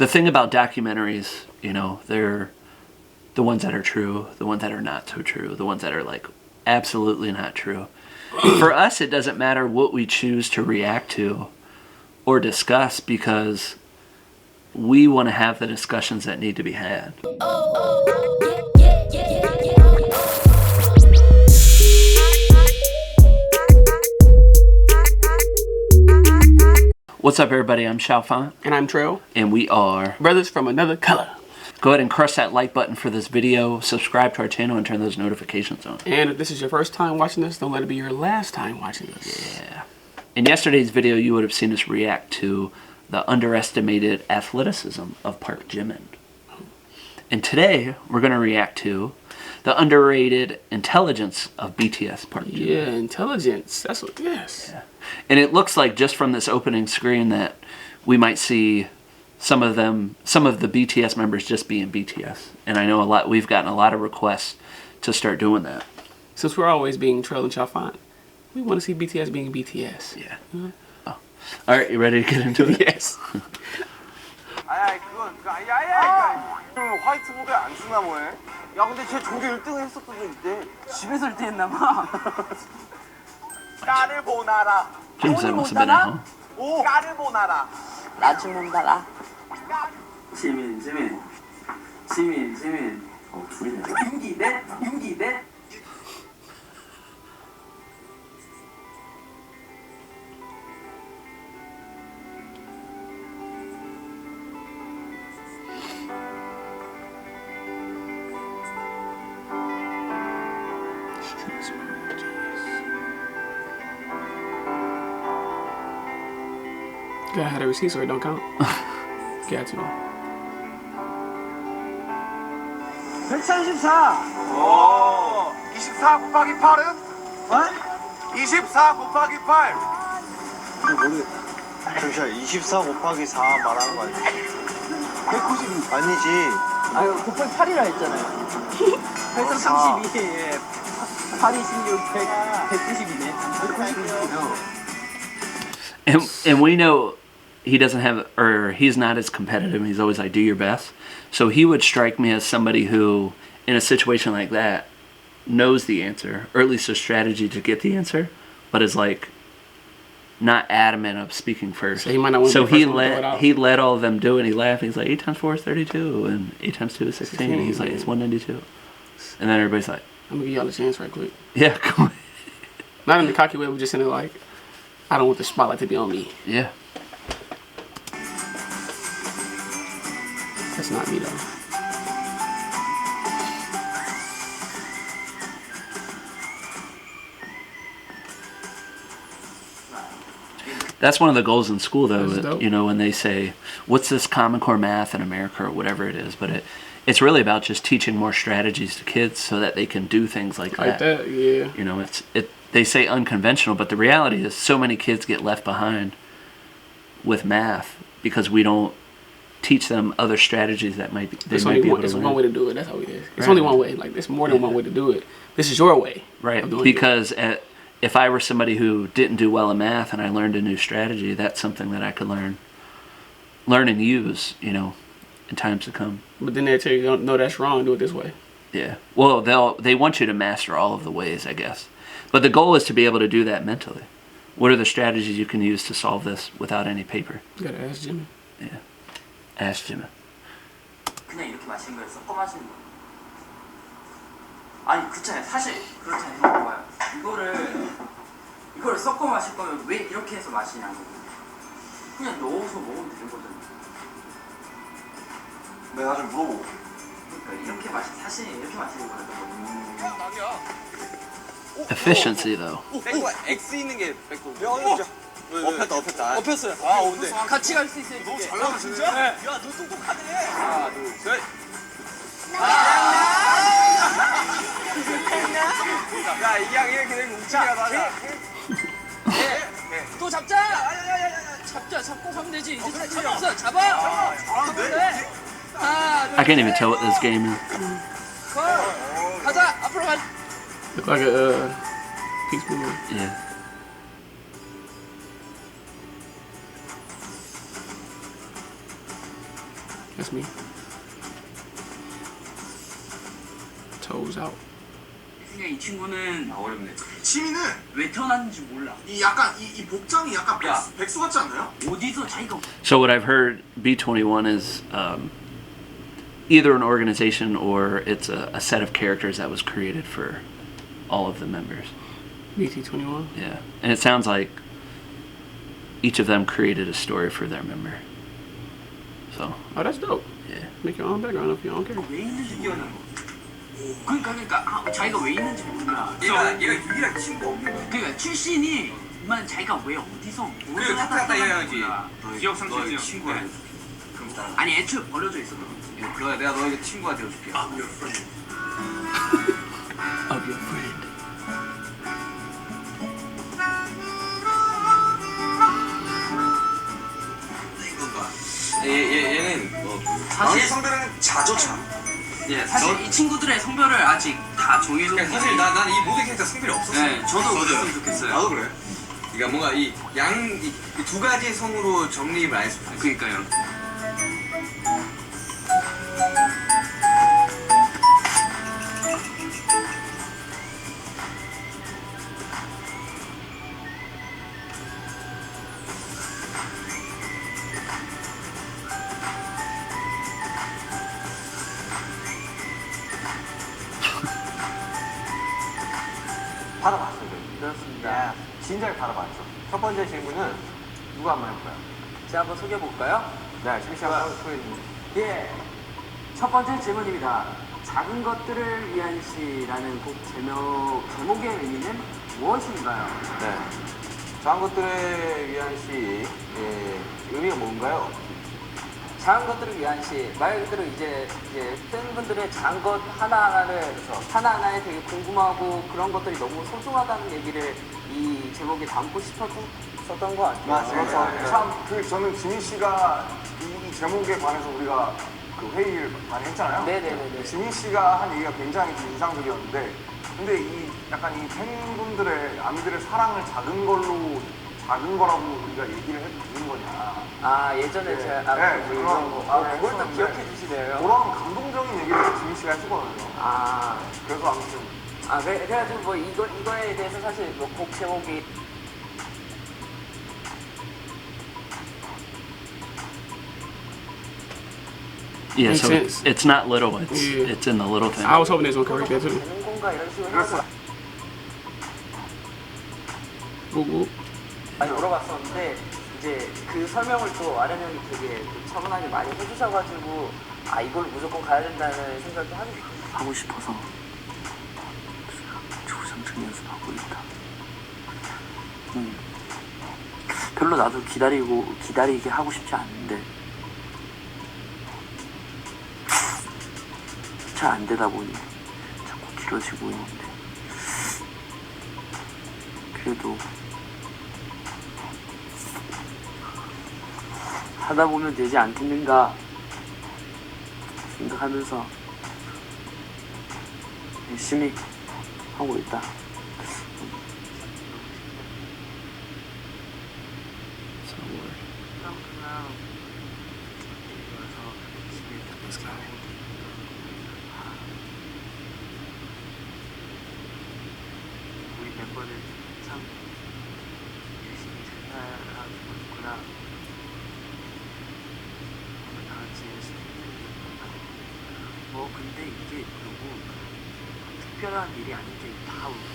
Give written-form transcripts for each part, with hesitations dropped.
the thing about documentaries, you know, they're the ones that are true, the ones that are not so true, the ones that are like absolutely not true. For us, it doesn't matter what we choose to react to or discuss, because we want to have the discussions that need to be had. What's up, everybody? I'm Xiaofan. And I'm Trail. And we are brothers from another color. Go ahead and crush that like button for this video, subscribe to our channel, and turn those notifications on. And if this is your first time watching this, don't let it be your last time watching this. Yeah. In yesterday's video, you would have seen us react to the underestimated athleticism of Park Jimin. And today, we're going to react to the underrated intelligence of BTS Park Jimin. Yeah, intelligence. That's what, yes. Yeah. And it looks like just from this opening screen that we might see some of the BTS members just being BTS. And I know we've gotten a lot of requests to start doing that. Since we're always being Trail and Xiaofan, we want to see BTS being BTS. Yeah. Oh. All right, you ready to get into it? Yes. 화이트보드에 안 쓰나 뭐해? 야 근데 쟤 전교 1등을 했었거든 이때. 집에서 1등 했나 봐. 까르보나라. James must have been at home. 오 까르보나라. 라즈몬다라. 지민. 둘이네. 윤기대. Gotta have the receipts or it don't count. Got to. 134. 오. 24 곱하기 8은? 어? 24 곱하기 8. 모르겠. 잠시만, 24 곱하기 4 말하는 거 아니야? 192. 아니지. 아유, 곱하기 8이라 했잖아요. 832에 8, 26, 100, 192네. And we know he doesn't have, or he's not as competitive. He's always like, do your best. So he would strike me as somebody who, in a situation like that, knows the answer, or at least a strategy to get the answer, but is like not adamant of speaking first. So he might not want so to he let all of them do it, and he laughed. And he's like, 8 times 4 is 32, and 8 times 2 is 16. And he's like, it's 192. And then everybody's like, I'm gonna give y'all a chance right quick. yeah, go ahead. Not in the cocky way, but just in the like, I don't want the spotlight to be on me. Yeah. That's not me though. That's one of the goals in school, though. That, you know, when they say, "What's this Common Core math in America?" or whatever it is, but it's really about just teaching more strategies to kids so that they can do things like that. Like that, yeah. You know, they say unconventional, but the reality is so many kids get left behind with math because we don't teach them other strategies that might be. There's one way to do it. That's how it is. It's only one way. Like, there's more than one way to do it. This is your way. Right. Because if I were somebody who didn't do well in math and I learned a new strategy, that's something that I could learn and use, you know, in times to come. But then they tell you, no, that's wrong. Do it this way. Yeah. Well, they want you to master all of the ways, I guess. But the goal is to be able to do that mentally. What are the strategies you can use to solve this without any paper? You gotta ask Jimin. Yeah. Ask Jimin. 그냥 이렇게 마시는 거예요. 섞어 마시는 거. 아니, 그렇잖아요. 사실 그렇잖아요. 봐봐요. 이거를 섞어 마실 거면 왜 이렇게 해서 마시냐고. 그냥 넣어서 먹으면 되는 거잖아요. 내가 좀 물어보고. 그러니까 이렇게 사실 이렇게 마시는 거라고. Efficiency, though. X 있는 게 백도. 업혔다. 엎혔어요. 아, 근데 같이 갈 수 있어요. 너무 잘 나가 진짜? 야, 너 똑똑하네. 하나, 둘, 셋. 야, 이게 그냥 움직이라도 하자. 또 잡자. 잡고 가면 되지. 이제 잡았어. 잡아. 잘하는데? I can't even tell what this game is. 가자. 앞으로 가. Look like a peace movement. Yeah. That's me. Toes out. 그냥 이 친구는 어렵네. 지민은 왜 태어났는지 몰라. 이 약간 이 복장이 약간 야. 백수 같지 않나요? 어디서 자기가 So what I've heard, B21 is either an organization or it's a set of characters that was created for all of the members. BT21. Yeah, and it sounds like each of them created a story for their member. So Oh, that's dope. yeah. Make your own background if you don't care. 왜 있는지 몰라. 그러니까 자기가 왜 있는지 몰라. 얘가 유일한 친구 없는 거야. 그러니까 출신이만 자기가 왜 어디서 무엇을 그래, 하다 갔다 태어났는지 해야지. 몰라. 기억 상실증 친구야. 그럼 따라. 아니 애초에 버려져 있었던 거지. 내가 너에게 친구가 되어줄게. Of your friend. 얘는 사실 성별은 자조차. 예, 사실 이 친구들의 성별을 아직 다 정해놓고 그러니까 사실 난 이 모든 캐릭터 성별이 없었어. 네, 저도 그랬으면 좋겠어요. 나도 그래. 그러니까 뭔가 이 두 가지 성으로 정립을 안 했으면 좋겠어. 그러니까요. 받아봤어요. 그렇습니다. 진작에 받아봤죠. 첫 번째 질문은 누가 한번 해볼까요? 제가 한번 소개해볼까요? 네, 지민 씨가 한번 소개해 주세요. 예. 첫 번째 질문입니다. 작은 것들을 위한 시라는 곡 제목의 의미는 무엇인가요? 네. 작은 것들에 위한 시, 의미가 뭔가요? 작은 것들을 위한 시. 말 그대로 이제 팬분들의 작은 것 하나하나를, 하나하나에 되게 궁금하고 그런 것들이 너무 소중하다는 얘기를 이 제목에 담고 싶었던 것 같아요. 맞아요. 참, 저는 지민 씨가 이 제목에 관해서 우리가 그 회의를 많이 했잖아요. 네네네. 지민 씨가 한 얘기가 굉장히 좀 인상적이었는데, 근데 약간 이 팬분들의, 아미들의 사랑을 작은 거라고 우리가 얘기를 해도 되는 거냐. 아, 예전에 네. 제가 네, 그런 거. 그걸 또 기억해 주시네요. 그런 감동적인 얘기를 지민 씨가 했었거든요. 아. 그래서 아무튼. 그래가지고 뭐 이거에 대해서 사실 뭐 곡 제목이 Yeah, Makes so sense. it's not little. It's Yeah. it's in the little thing. I was hoping they was gonna correct that too. 되는 건가 이런 식으로 해서 Whoop, whoop. 많이 물어봤었는데 이제 그 설명을 또 아련 형이 되게 차분하게 많이 해주셔가지고 아 이걸 무조건 가야 된다는 생각도 하고 싶어서 조상층 연습하고 있다. 별로 나도 기다리게 하고 싶지 않은데 잘 안 되다 보니 자꾸 길어지고 있는데 그래도 하다 보면 되지 않겠는가 생각하면서 열심히 하고 있다. 우리 멤버들 참 열심히 잘 살아가고 있구나. 다 같이 열심히 해야겠구나. 뭐 근데 이게 너무 특별한 일이 아닌데 다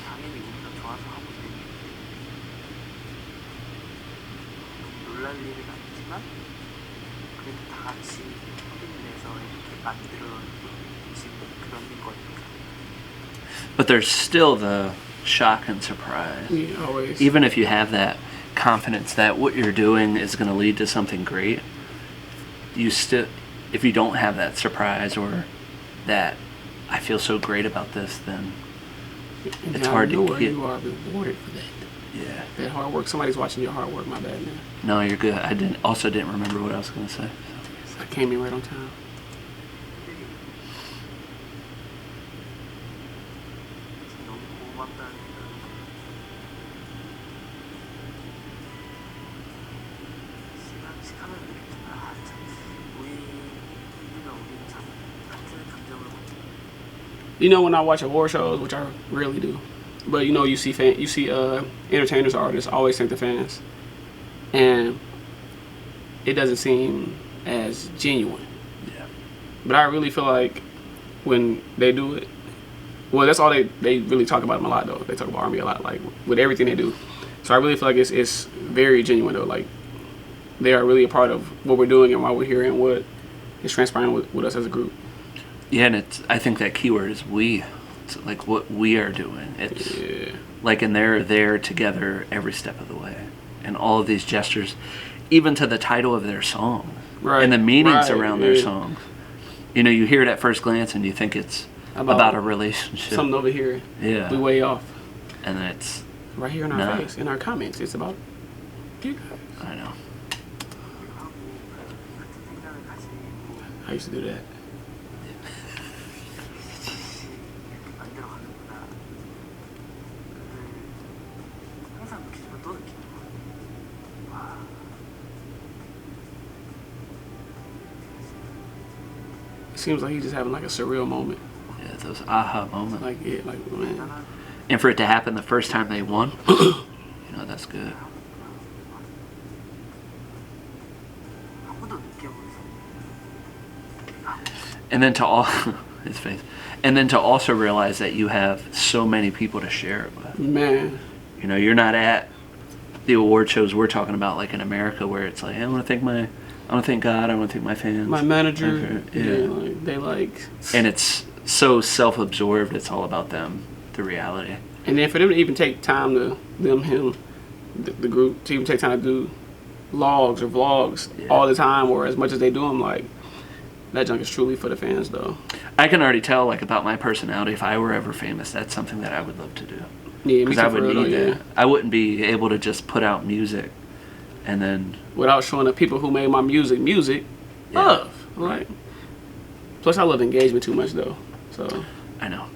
당연히 우리가 좋아서 하고 있는 일인데 놀랄 일은 아니지만 그래도 다 같이 힘내서 이렇게 만들어 지금 그런 거니까. But there's still the shock and surprise. Yeah, always. Even if you have that confidence that what you're doing is going to lead to something great, you still, if you don't have that surprise or that I feel so great about this, then And it's now hard you know to where get. you are rewarded for that. Yeah. That hard work. Somebody's watching your hard work. My bad, man. No, you're good. I didn't remember what I was going to say. I came in right on time. 너무 고맙다는 시간을 느꼈지만 참 우리 You know, when I watch award shows, which I rarely do, but you know, you see entertainers, artists always thank the fans, and it doesn't seem as genuine. Yeah. But I really feel like when they do it, well, that's all they really talk about them a lot though. They talk about Army a lot, like with everything they do. So I really feel like it's very genuine though. Like they are really a part of what we're doing and why we're here and what is transpiring with us as a group. Yeah, and I think that keyword is we. It's like what we are doing. It's like, and they're there together every step of the way. And all of these gestures, even to the title of their song. Right. And the meanings Right, around their songs. You know, you hear it at first glance and you think it's about a relationship. Something over here. Yeah. We way off. And then it's right here in our face, in our comments. It's about you guys. I know. I used to do that. 만들어가는구나. 항상 느끼지만 또 느끼는 거야. 와. It seems like he's just having like a surreal moment. Yeah, those aha moments. Like man. And for it to happen the first time they won, you know, that's good. 아무도 느껴보지. And then to all his face, and then to also realize that you have so many people to share it with. Man. You know, you're not at the award shows we're talking about, like in America, where it's like, hey, I want to thank God, I want to thank my fans, My manager. Yeah. Like, they like. And it's so self-absorbed. It's all about them. The reality. And then for them to even take time to the group to even take time to do logs or vlogs all the time, or as much as they do them, like that junk is truly for the fans, though. I can already tell, like, about my personality. If I were ever famous, that's something that I would love to do. Yeah, because I would need that. I wouldn't be able to just put out music and then without showing the people who made my music love. Right. Plus, I love engagement too much, though. So I know.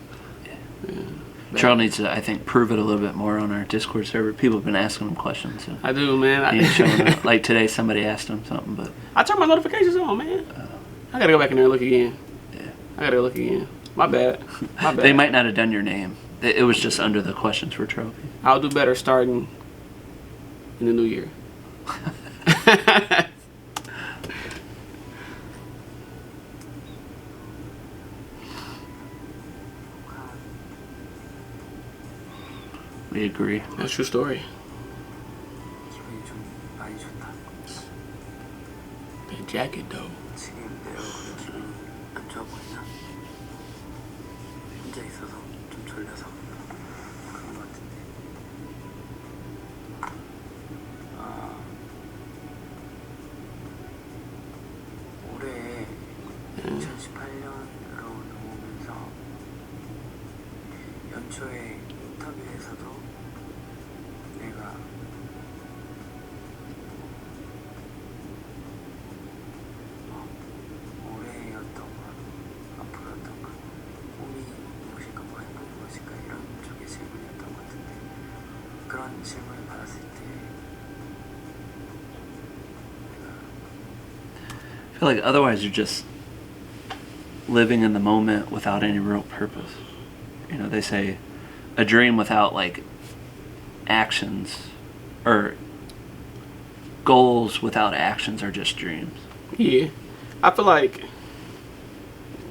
Charles needs to, I think, prove it a little bit more on our Discord server. People have been asking him questions. So I do, man. he ain't showing up. Like today, somebody asked him something, but I turn my notifications on, man. I gotta go back in there and look again. Yeah. I gotta go look again. My bad. My bad. They might not have done your name. It was just under the questions for trophy. I'll do better starting in the new year. We agree. That's a true story. 기분이 좀 많이 좋다. That jacket, though. 지금 내 얼굴에 기분이 안 좋아 보이나? 혼자 있어서 좀 졸려서 그런 것 같은데. 올해 2018년으로 넘어오면서 연초에 인터뷰에서도 내가 올해였던가 앞으로였던가 꿈이 무엇인가 뭐 행복이 무엇인가 이런 쪽의 질문이었던 것 같은데 그런 질문을 받았을 때 I feel like otherwise you're just living in the moment without any real purpose. You know, they say a dream without like actions or goals without actions are just dreams. Yeah. I feel like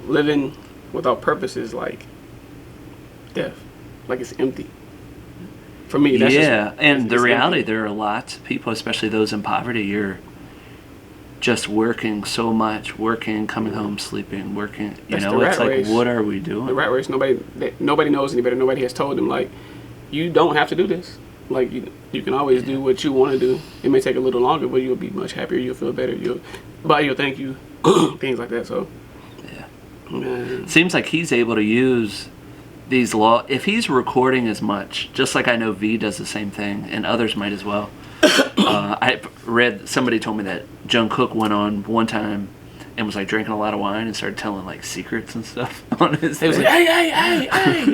living without purpose is like death. Like it's empty. For me, that's and the it's reality, empty. there are lots of people, especially those in poverty, you're just working so much, working, coming home, sleeping, working. You That's know, the it's rat like, race. what are we doing? The rat race. Nobody knows any better. Nobody has told them like, you don't have to do this. Like you can always do what you want to do. It may take a little longer, but you'll be much happier. You'll feel better. Your body will thank you. Things like that. So Yeah. man. Seems like he's able to use these if he's recording as much, just like I know V does the same thing, and others might as well. I read, somebody told me that Jungkook went on one time and was like drinking a lot of wine and started telling like secrets and stuff on his He was thing. like, hey,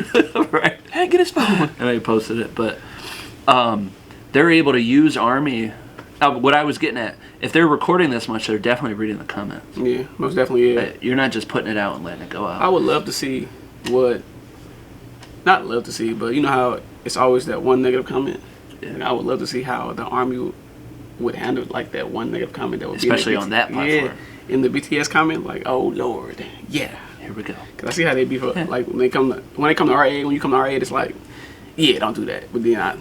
Right. hey, get his phone. And I posted it, but they're able to use Army. What I was getting at, if they're recording this much, they're definitely reading the comments. Yeah, most definitely. Yeah. You're not just putting it out and letting it go out. I would love to see would not love to see, but you know how it's always that one negative comment. Yeah. And I would love to see how the Army would handle like that one negative comment that would Especially be in on that platform. Yeah, in the BTS comment, like, oh Lord, yeah. Here we go. Cause I see how they be like when they come to RA. When you come to RA, it's like, yeah, don't do that. But then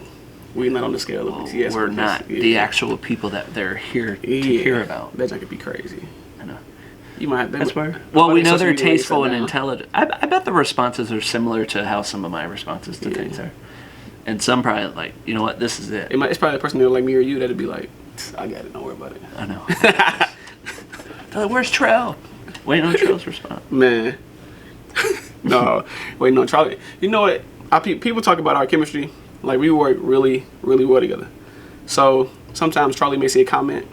we're not on the scale of BTS. We're not the actual people that they're here to hear about. That could be crazy. I know. You might. That's where. Well, we know they're tasteful and intelligent. I bet the responses are similar to how some of my responses to things are. And some probably like, you know what, this is it. It's probably a person that like me or you that'd be like, I got it, don't worry about it. I know. They're like, where's Trell? Waiting on Trell's response. Man. No, waiting on Charlie. You know what? People talk about our chemistry. Like, we work really, really well together. So sometimes Charlie may say a comment,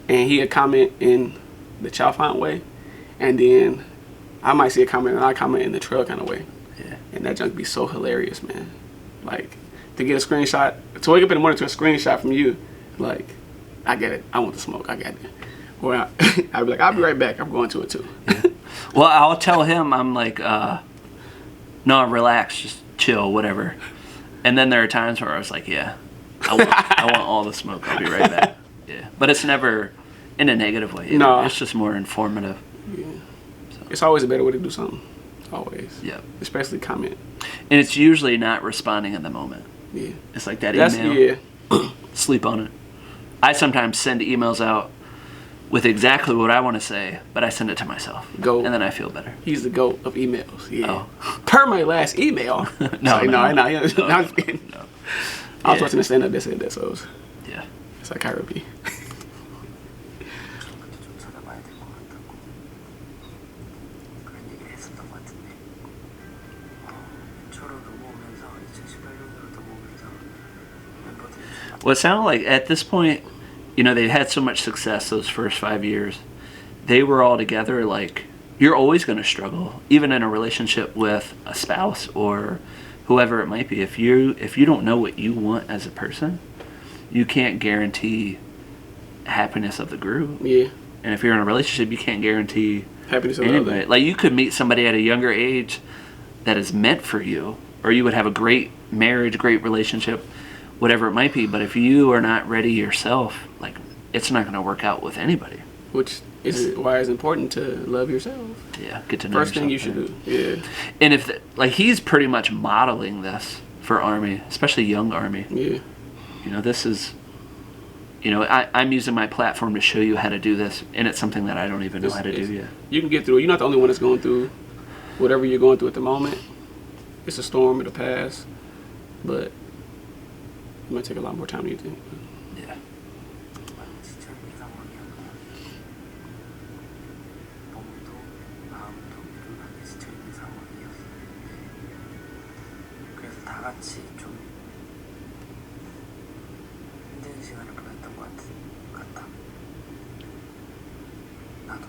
and he'll comment in the Chalfont way, and then I might see a comment and I comment in the Trell kind of way. Yeah. And that junk be so hilarious, man. Like, to get a screenshot, to wake up in the morning to a screenshot from you, like, I get it. I want the smoke. I got it. Or I'd be like, I'll be right back. I'm going to it too. Yeah. Well, I'll tell him, I'm like, no, relax, just chill, whatever. And then there are times where I was like, yeah, I want all the smoke. I'll be right back. Yeah. But it's never in a negative way. No. It's just more informative. Yeah. So. It's always a better way to do something. Always. Yeah. Especially comment. And it's usually not responding in the moment. Yeah. It's like that email. Yeah. Sleep on it. I sometimes send emails out with exactly what I want to say, but I send it to myself. Goat. And then I feel better. He's the GOAT of emails. Yeah. Oh. Per my last email. No. I'm just kidding. No. I was watching a stand-up that said that, so Yeah. it's like Kyra B. 좀 찾아봐야 될 것 같다고 그런 얘기를 했었던 것 같은데 초로 넘어오면서 2018년으로 넘어오면서 멤버들이 Well, it sounded like at this point, you know, they had so much success those first 5 years. They were all together. Like, you're always going to struggle, even in a relationship with a spouse or whoever it might be. If you don't know what you want as a person, you can't guarantee happiness of the group. Yeah. And if you're in a relationship, you can't guarantee Happiness of anybody. anybody. Like, you could meet somebody at a younger age that is meant for you, or you would have a great marriage, great relationship, whatever it might be. But if you are not ready yourself, like, it's not going to work out with anybody. Which is why it's important to love yourself. Yeah, get to know First yourself. thing you should do. Yeah. And if, like, he's pretty much modeling this for Army, especially young Army. Yeah. You know, this is, you know, I'm using my platform to show you how to do this, and it's something that I don't even know how to do yet. You can get through it. You're not the only one that's going through whatever you're going through at the moment. It's a storm, it'll pass. But it might take a lot more time than you think. Yeah. 진짜 이 상황이었고 몸도 마음도 피곤하게 지쳐있는 상황이었어요. 그래서 다 같이 좀 힘든 시간을 보냈던 것 같다. 나도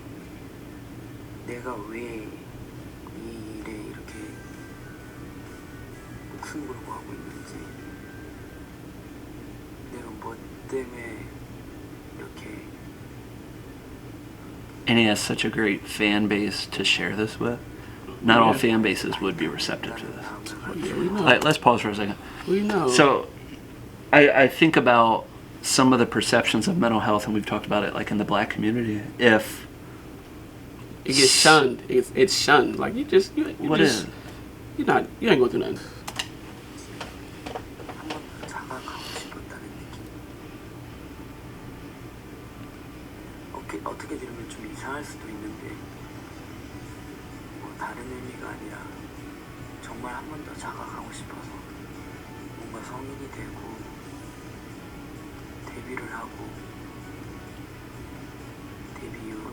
내가 왜 이 일에 이렇게 목숨 걸고 하고 있는지 내가 뭐 때문에 이렇게 And he has such a great fan base to share this with. Not all fan bases would be receptive to this. Yeah, we know. Let's pause for a second. We know. So, I think about some of the perceptions of mental health, and we've talked about it, like in the black community. If it gets shunned. It's shunned. Like, you what just, is? you ain't going through nothing. 한 번 더 다가가고 싶었다는 느낌. 어떻게 들으면 좀 이상할 수도 있는데 뭐 다른 의미가 아니라 정말 한 번 더 다가가고 싶어서 뭔가 성인이 되고 데뷔를 하고 데뷔 이후로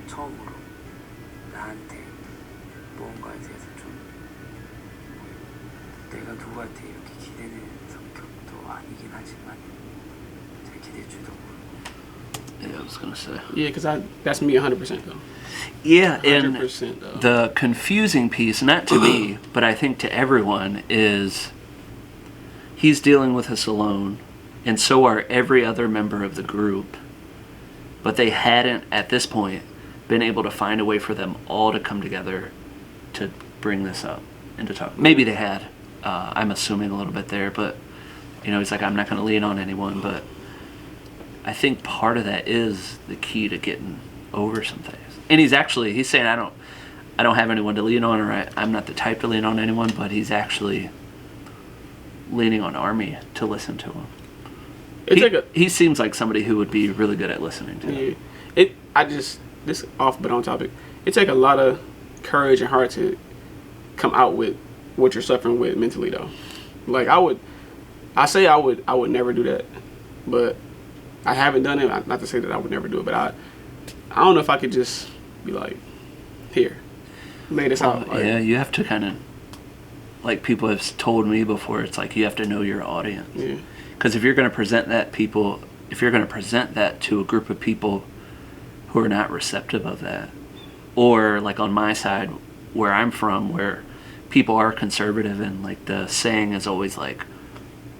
처음으로 나한테 무언가에 대해서 좀 내가 누구한테 이렇게 기대는 성격도 아니긴 하지만 잘 기대해 주도 모르고 Yeah, I was gonna say. Yeah, because that's me 100% though. Yeah, and 100% though. the confusing piece, not to me, but I think to everyone, is he's dealing with this alone, and so are every other member of the group. But they hadn't, at this point, been able to find a way for them all to come together to bring this up and to talk. Maybe they had. I'm assuming a little bit there, but he's like, I'm not going to lean on anyone, but I think part of that is the key to getting over some things. And he's saying I don't have anyone to lean on, or I'm not the type to lean on anyone, but he's actually leaning on Army to listen to him. He seems like somebody who would be really good at listening to. Yeah. This off but on topic. It take a lot of courage and heart to come out with what you're suffering with mentally though. Like I would never do that, but I haven't done it. Not to say that I would never do it, but I don't know if I could just be like, here, lay this out. Like, yeah, you have to kind of, like people have told me before, it's like you have to know your audience. Yeah. Because if you're going to present that to a group of people who are not receptive of that, or like on my side where I'm from, where people are conservative and like the saying is always like,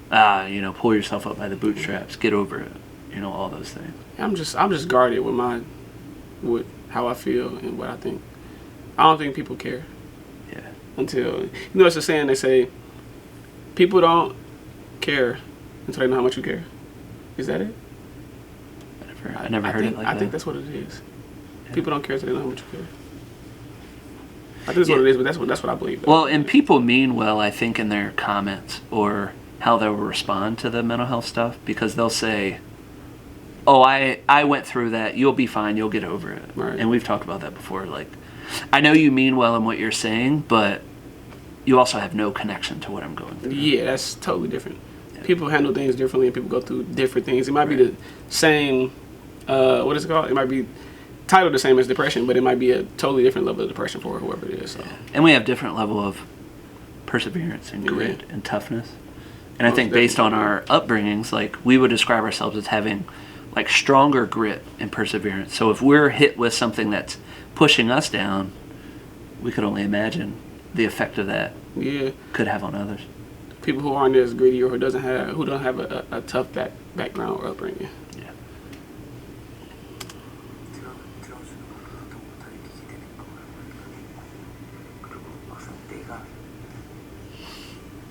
pull yourself up by the bootstraps, get over it, all those things. I'm just guarded with how I feel and what I think. I don't think people care. Yeah. Until it's a saying, they say people don't care until they know how much you care. Is that it? I never heard it like that. I think that's what it is. Yeah. People don't care until they know how much you care. I think that's what it is, but that's what I believe. Well, and people mean well, I think, in their comments or how they'll respond to the mental health stuff, because they'll say, oh, I went through that, you'll be fine, you'll get over it. Right. And we've talked about that before. Like, I know you mean well in what you're saying, but you also have no connection to what I'm going through. Yeah, that's totally different. Yeah. People handle things differently and people go through different things. It might be the same, what is it called? It might be titled the same as depression, but it might be a totally different level of depression for whoever it is. So. Yeah. And we have different level of perseverance and grit and toughness. And I think based on our upbringings, like we would describe ourselves as having like stronger grit and perseverance. So if we're hit with something that's pushing us down, we could only imagine the effect of that could have on others. People who aren't as gritty or who don't have a tough background or upbringing. Yeah. 들어주는 것보다 더 느끼게 되는 거예요. 그리고 막상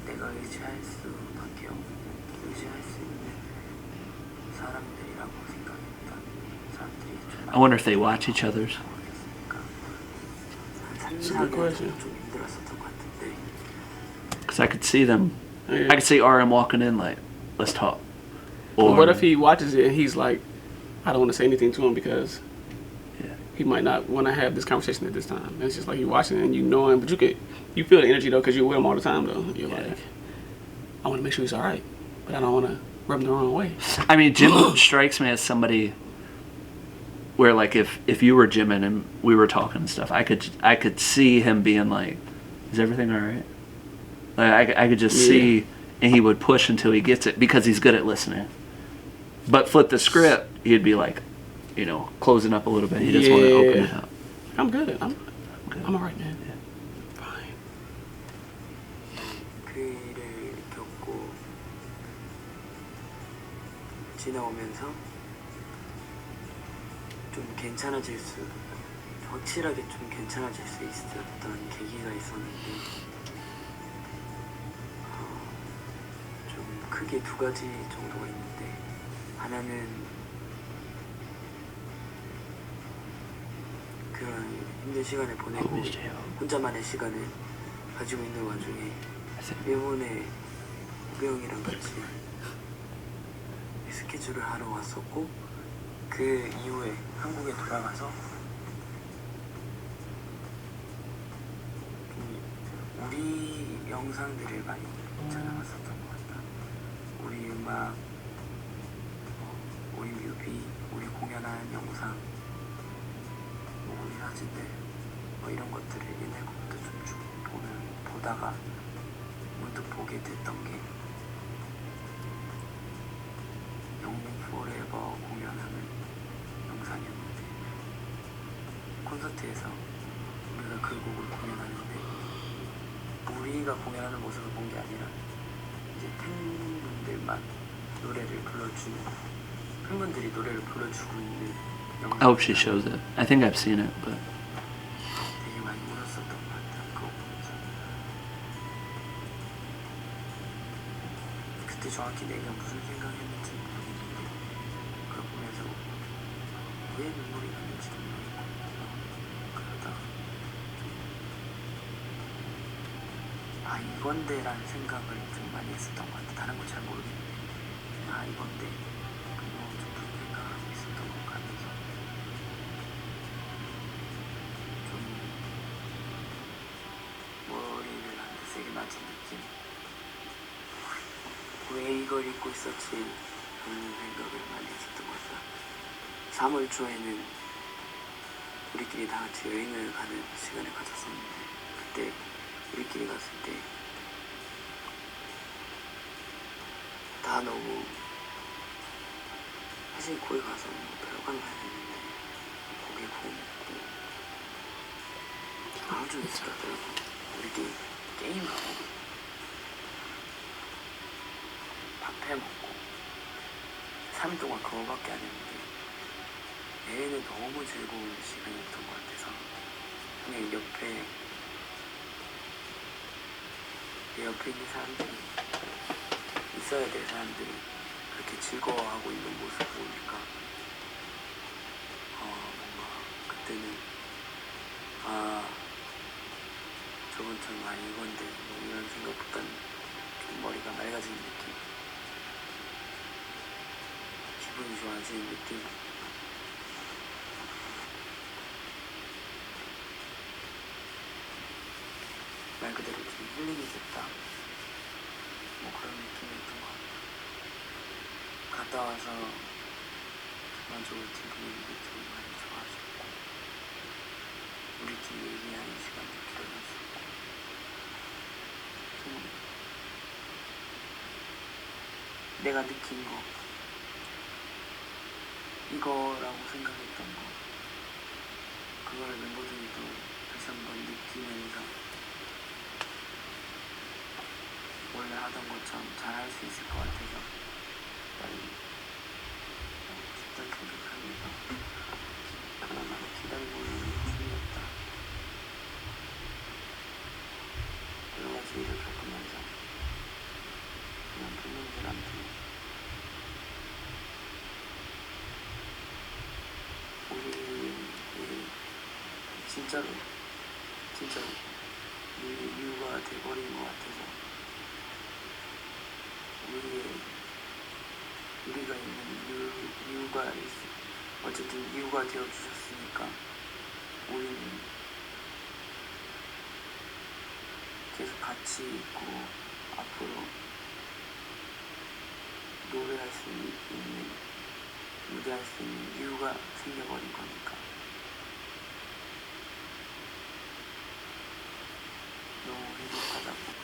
내가 의지할 수밖에 없는, 의지할 수 있는 사람들이라고 생각합니다. 사람들이 좀 I wonder if they watch each other's. That's a good question. 좀 힘들었었던 것 같은데. Because I could see them. Yeah. I could see RM walking in like, let's talk. Or what if he watches it and he's like, I don't want to say anything to him because Yeah. he might not want to have this conversation at this time. And it's just like you watching it and you know him, but you feel the energy though because you're with him all the time though. You're like, I want to make sure he's all right, but I don't want to rub him the wrong way. I mean, Jim strikes me as somebody where, like, if you were Jimin and we were talking and stuff, I could see him being like, "Is everything all right?" Like, I could just see, and he would push until he gets it because he's good at listening. But flip the script, he'd be like, closing up a little bit. He just want to open it up. I'm good. I'm good. I'm all right, man. Yeah. Fine. 그 일을 겪고 지나오면서 좀 확실하게 좀 괜찮아질 수 있었던 계기가 있었는데 좀 크게 두 가지 정도가 있는데, 하나는 그런 힘든 시간을 보내고 혼자만의 시간을 가지고 있는 와중에 일본에 우병이랑 같이 스케줄을 하러 왔었고, 그 이후에 한국에 돌아가서 우리 영상들을 많이 찾아봤었던 것 같다. 우리 음악, 우리 뮤비, 우리 공연한 영상, 우리 사진들, 이런 것들을 옛날부터 좀 보다가 문득 보게 됐던 게 영웅 포레버 공연하는 영상이었는데, 콘서트에서 우리가 그 곡을 공연하는데 우리가 공연하는 모습을 본 게 아니라 이제 팬분들만 노래를 불러주고, 팬분들이 노래를 불러주고 있는 영상. I hope she shows it. I think I've seen it, but 되게 많이 울었었던 것 같아. 그거 보면서. 그때 정확히 내가 무슨 생각했는지 모르겠는데 그걸 보면서 왜 눈물이 나는지도 모르겠고 그러다가 아 이건데 라는 생각을 좀 많이 했었던 것 같아. 다른 건 잘 모르겠는데 아 이건데 그거 좀 그런 생각을 하고 있었던 것 같아서 좀 머리를 한테 세게 맞은 느낌. 왜 이걸 입고 있었지 하는 생각을 많이 했었던 것 같다. 3월 초에는 우리끼리 다 같이 여행을 가는 시간을 가졌었는데 그때 우리끼리 갔을 때 다 너무 사실 거기 가서 뭐 별관 가야 되는데 고기 구워 먹고 하루 종일 있었더라고. 우리끼리 게임하고 밥 해먹고 3일 동안 그거밖에 안 했는데 내내 너무 즐거운 시간이었던 것 같아서 그냥 내 옆에 있는 사람들이 있어야 될 사람들이 그렇게 즐거워하고 있는 모습을 보니까 뭔가 그때는 저번처럼 이건데 뭐 이런 생각보다는 좀 머리가 맑아지는 느낌, 기분이 좋아지는 느낌. 말 그대로 좀 힐링이 됐다. 뭐 그런 느낌이었던 것 같아요. 갔다 와서 전반적으로 팀 분위기도 좀 많이 좋아졌고 우리끼리 얘기하는 시간도 길어졌었고 좀 내가 느낀 거 이거라고 생각했던 거 그걸 멤버들도 다시 한번 느끼면서 원래 하던 것처럼 잘 할 수 있을 것 같아서 빨리 싶다는 생각하면서 그나마 기다리고 있는 중이었다. 여러 가지 일을 겪으면서 그냥 팬분들한테 우리 진짜로 이유가 돼버린 것 같아서 우리가 있는 이유가 어쨌든 이유가 되어주셨으니까 우리는 계속 같이 있고 앞으로 노래할 수 있는 무대할 수 있는 이유가 생겨버린 거니까 너무 행복하다고.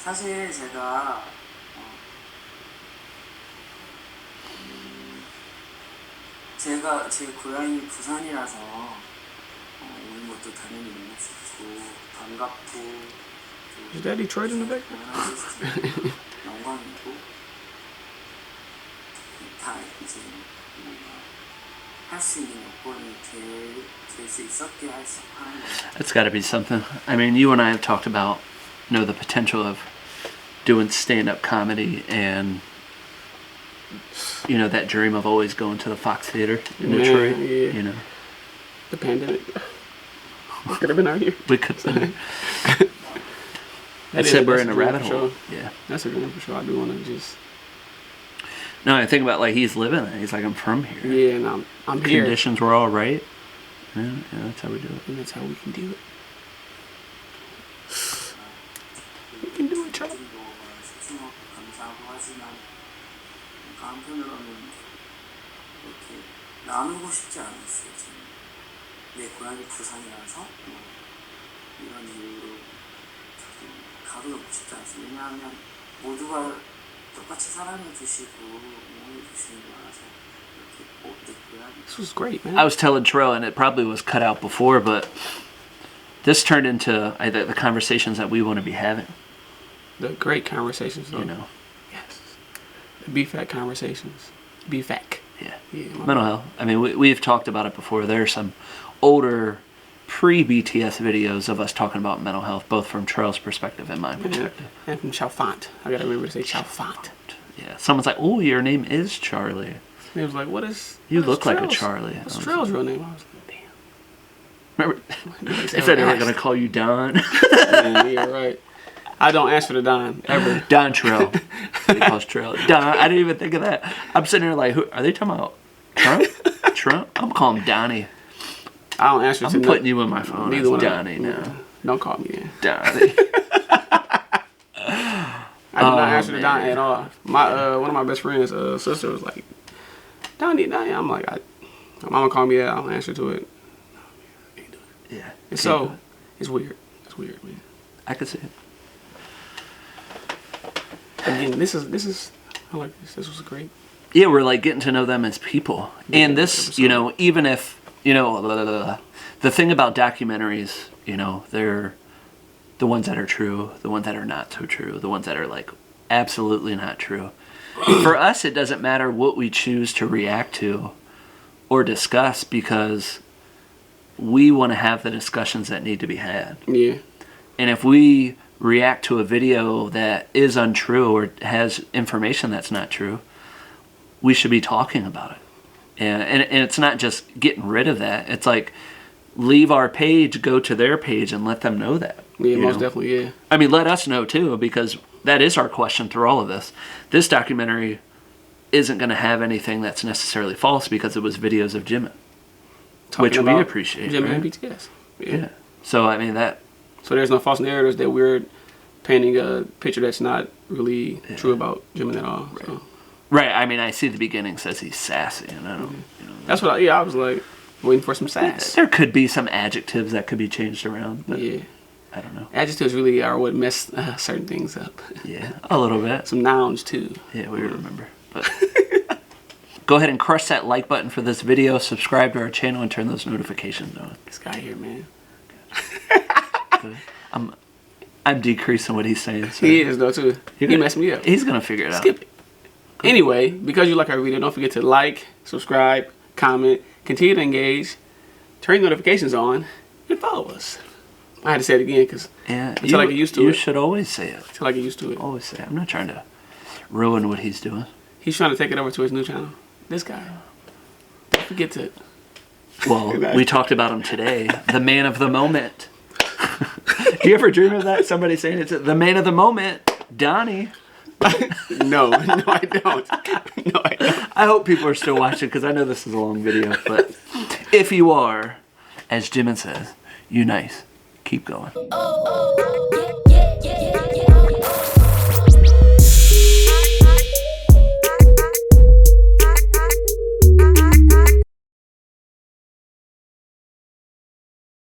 사실 제가 제 고향이 부산이라서 오는 것도 당연히 너무 좋고 반갑고 Is that Detroit in the background? 영광이고 다 이제 뭔가 할 수 있는 여건이 될 수 있었게 하는 거예요. It's got to be something. I mean, you and I have talked about, the potential of doing stand-up comedy and, that dream of always going to the Fox Theater in Detroit. Yeah. The pandemic. We could have been out here. We could have. I said we're in a rabbit hole. Sure. Yeah. That's a dream for sure. I do want to just. No, I think about he's living it. He's like, I'm from here. Yeah, and I'm here. Conditions were all right. Yeah, that's how we do it. And that's how we can do it. We can do it, Charlie. 감사하고 하지만 한편으로는 이렇게 나누고 싶지 않았어요. 저는 내 고향이 부산이라서 이런 이유로 가둬놓고 싶지 않았어요. 왜냐하면 모두가 똑같이 사랑해 주시고 응원해 주시는 거라서 이렇게 내 고향이. This was great, man. I was telling Terrell, and it probably was cut out before, but this turned into the conversations that we want to be having. The great conversations, though. Yes. The BFAC conversations. BFAC. Yeah. Yeah. Mental health. I mean, we've talked about it before. There are some older pre-BTS videos of us talking about mental health, both from Charles' perspective and my perspective. And from Chow Font. I gotta remember to say Chow Font. Yeah, someone's like, "Oh, your name is Charlie. And he was like, "What is? You what look is like a Charles? Charlie." What's Charles' real name?" I was like, "Damn." Remember, they said they were going to call you Don. Yeah, right. I don't answer to Don ever. Don Terrell. He calls Terrell. Don, I didn't even think of that. I'm sitting there like, who are they talking about? Trump? Trump? I'm calling him Donnie. I don't answer to I'm putting you in my phone as one Donnie now. Don't call me then. Donnie. I did not answer to Don at all. My one of my best friends' sister was like, Donnie. I'm like, my mama called me that. I don't answer to it. Yeah. And so it's weird. It's weird, man. I could see it. Again, this is I like this. This was great. Yeah, we're like getting to know them as people. And this, you know, even if, you know, the thing about documentaries, you know, they're the ones that are true, the ones that are not so true, the ones that are like absolutely not true. For us, it doesn't matter what we choose to react to or discuss because we want to have the discussions that need to be had. Yeah. And if we react to a video that is untrue or has information that's not true, we should be talking about it. And it's not just getting rid of that. It's like leave our page, go to their page, and let them know that. Yeah, most definitely, yeah. I mean, let us know too, because that is our question through all of this. This documentary isn't going to have anything that's necessarily false because it was videos of Jimin, which we appreciate. Jimin right? and BTS. Yeah. So, I mean, that... So there's no false narratives that we're painting a picture that's not really true about Jimin at all. Right. So. Right. I mean, I see the beginning says he's sassy, and I don't... You know, that's what I was like, waiting for some sass. There could be some adjectives that could be changed around, but yeah. I don't know. Adjectives really are what mess certain things up. Yeah, a little bit. Some nouns too. Yeah, we remember. But go ahead and crush that like button for this video, subscribe to our channel, and turn those notifications on. This guy here, man. I'm decreasing what he's saying. So He is though too. He messed me up. He's gonna figure it out. Skip it. Anyway, because you like our video, don't forget to like, subscribe, comment, continue to engage, turn your notifications on, and follow us. I had to say it again because until I get used to it. You should always say it. Until I get used to it. Always say it. I'm not trying to ruin what he's doing. He's trying to take it over to his new channel. This guy. Don't forget to. Well, we talked about him today. The man of the moment. Do you ever dream of that? Somebody saying it's the man of the moment, Donnie. No, I don't. No, I don't. I hope people are still watching because I know this is a long video. But if you are, as Jimin says, you nice. Keep going. Oh, yeah, yeah, yeah.